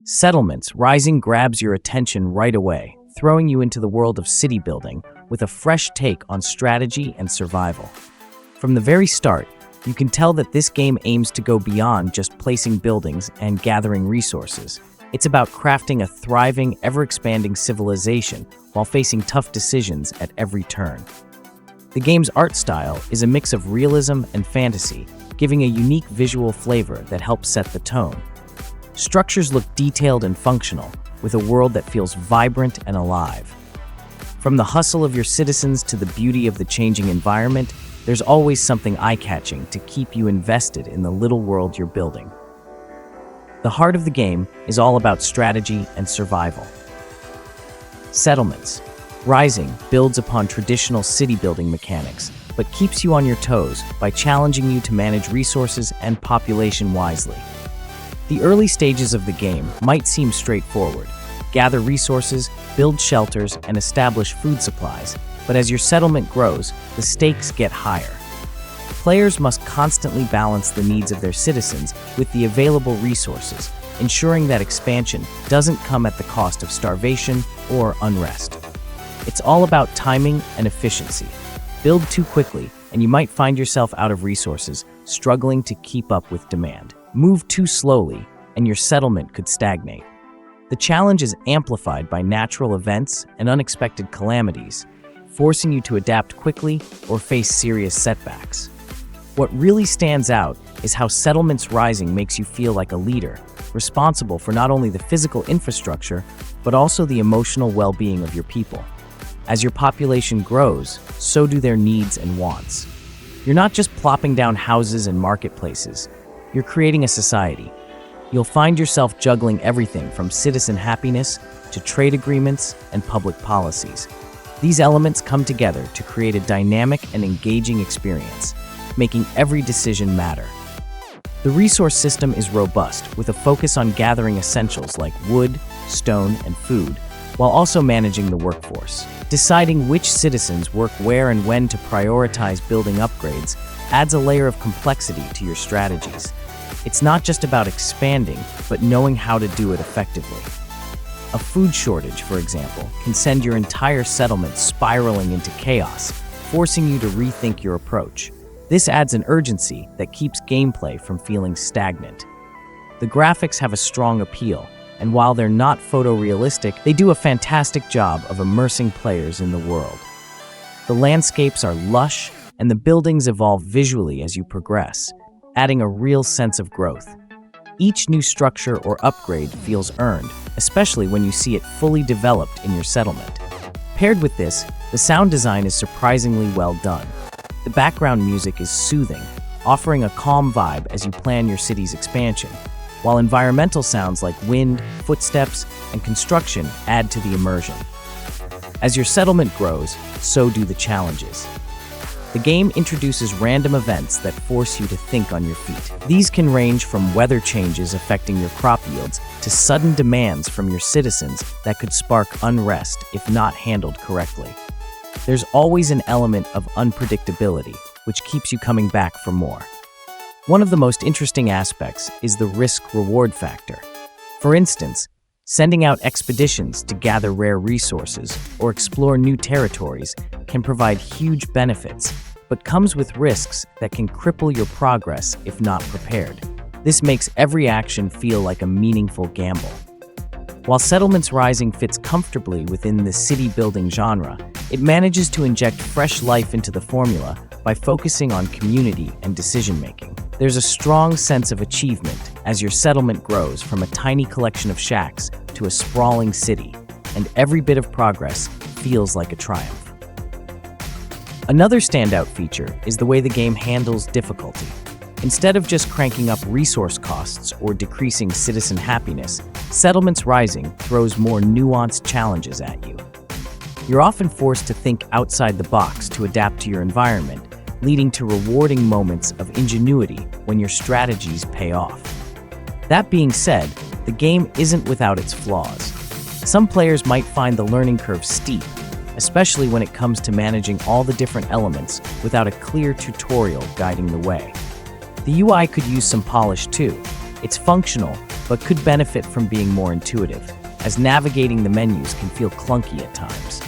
Settlements Rising grabs your attention right away, throwing you into the world of city building with a fresh take on strategy and survival. From the very start, you can tell that this game aims to go beyond just placing buildings and gathering resources. It's about crafting a thriving, ever-expanding civilization while facing tough decisions at every turn. The game's art style is a mix of realism and fantasy, giving a unique visual flavor that helps set the tone. Structures look detailed and functional, with a world that feels vibrant and alive. From the hustle of your citizens to the beauty of the changing environment, there's always something eye-catching to keep you invested in the little world you're building. The heart of the game is all about strategy and survival. Settlements Rising builds upon traditional city-building mechanics, but keeps you on your toes by challenging you to manage resources and population wisely. The early stages of the game might seem straightforward. Gather resources, build shelters, and establish food supplies, but as your settlement grows, the stakes get higher. Players must constantly balance the needs of their citizens with the available resources, ensuring that expansion doesn't come at the cost of starvation or unrest. It's all about timing and efficiency. Build too quickly, and you might find yourself out of resources, struggling to keep up with demand. Move too slowly, and your settlement could stagnate. The challenge is amplified by natural events and unexpected calamities, forcing you to adapt quickly or face serious setbacks. What really stands out is how Settlements Rising makes you feel like a leader, responsible for not only the physical infrastructure, but also the emotional well-being of your people. As your population grows, so do their needs and wants. You're not just plopping down houses and marketplaces, you're creating a society. You'll find yourself juggling everything from citizen happiness to trade agreements and public policies. These elements come together to create a dynamic and engaging experience, making every decision matter. The resource system is robust, with a focus on gathering essentials like wood, stone, and food, while also managing the workforce. Deciding which citizens work where and when to prioritize building upgrades adds a layer of complexity to your strategies. It's not just about expanding, but knowing how to do it effectively. A food shortage, for example, can send your entire settlement spiraling into chaos, forcing you to rethink your approach. This adds an urgency that keeps gameplay from feeling stagnant. The graphics have a strong appeal, and while they're not photorealistic, they do a fantastic job of immersing players in the world. The landscapes are lush, and the buildings evolve visually as you progress, adding a real sense of growth. Each new structure or upgrade feels earned, especially when you see it fully developed in your settlement. Paired with this, the sound design is surprisingly well done. The background music is soothing, offering a calm vibe as you plan your city's expansion, while environmental sounds like wind, footsteps, and construction add to the immersion. As your settlement grows, so do the challenges. The game introduces random events that force you to think on your feet. These can range from weather changes affecting your crop yields to sudden demands from your citizens that could spark unrest if not handled correctly. There's always an element of unpredictability, which keeps you coming back for more. One of the most interesting aspects is the risk-reward factor. For instance, sending out expeditions to gather rare resources or explore new territories can provide huge benefits, but comes with risks that can cripple your progress if not prepared. This makes every action feel like a meaningful gamble. While Settlements Rising fits comfortably within the city-building genre, it manages to inject fresh life into the formula by focusing on community and decision-making. There's a strong sense of achievement as your settlement grows from a tiny collection of shacks to a sprawling city, and every bit of progress feels like a triumph. Another standout feature is the way the game handles difficulty. Instead of just cranking up resource costs or decreasing citizen happiness, Settlements Rising throws more nuanced challenges at you. You're often forced to think outside the box to adapt to your environment, leading to rewarding moments of ingenuity when your strategies pay off. That being said, the game isn't without its flaws. Some players might find the learning curve steep, especially when it comes to managing all the different elements without a clear tutorial guiding the way. The UI could use some polish too. It's functional, but could benefit from being more intuitive, as navigating the menus can feel clunky at times.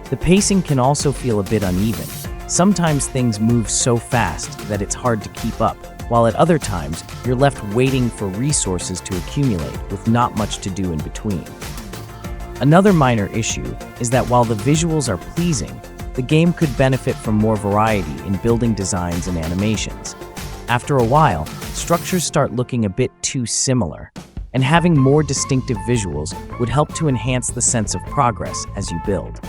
The pacing can also feel a bit uneven. Sometimes things move so fast that it's hard to keep up, while at other times, you're left waiting for resources to accumulate with not much to do in between. Another minor issue is that while the visuals are pleasing, the game could benefit from more variety in building designs and animations. After a while, structures start looking a bit too similar, and having more distinctive visuals would help to enhance the sense of progress as you build.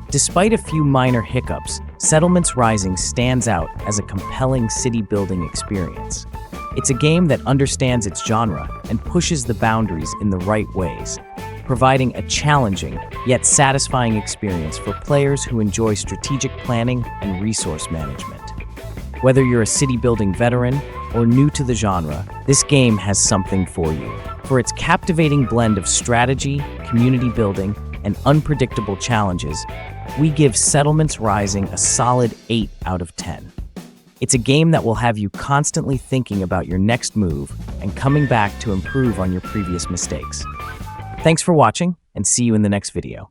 Despite a few minor hiccups, Settlements Rising stands out as a compelling city-building experience. It's a game that understands its genre and pushes the boundaries in the right ways, providing a challenging yet satisfying experience for players who enjoy strategic planning and resource management. Whether you're a city-building veteran or new to the genre, this game has something for you. For its captivating blend of strategy, community building, and unpredictable challenges, we give Settlements Rising a solid 8 out of 10. It's a game that will have you constantly thinking about your next move and coming back to improve on your previous mistakes. Thanks for watching, and see you in the next video.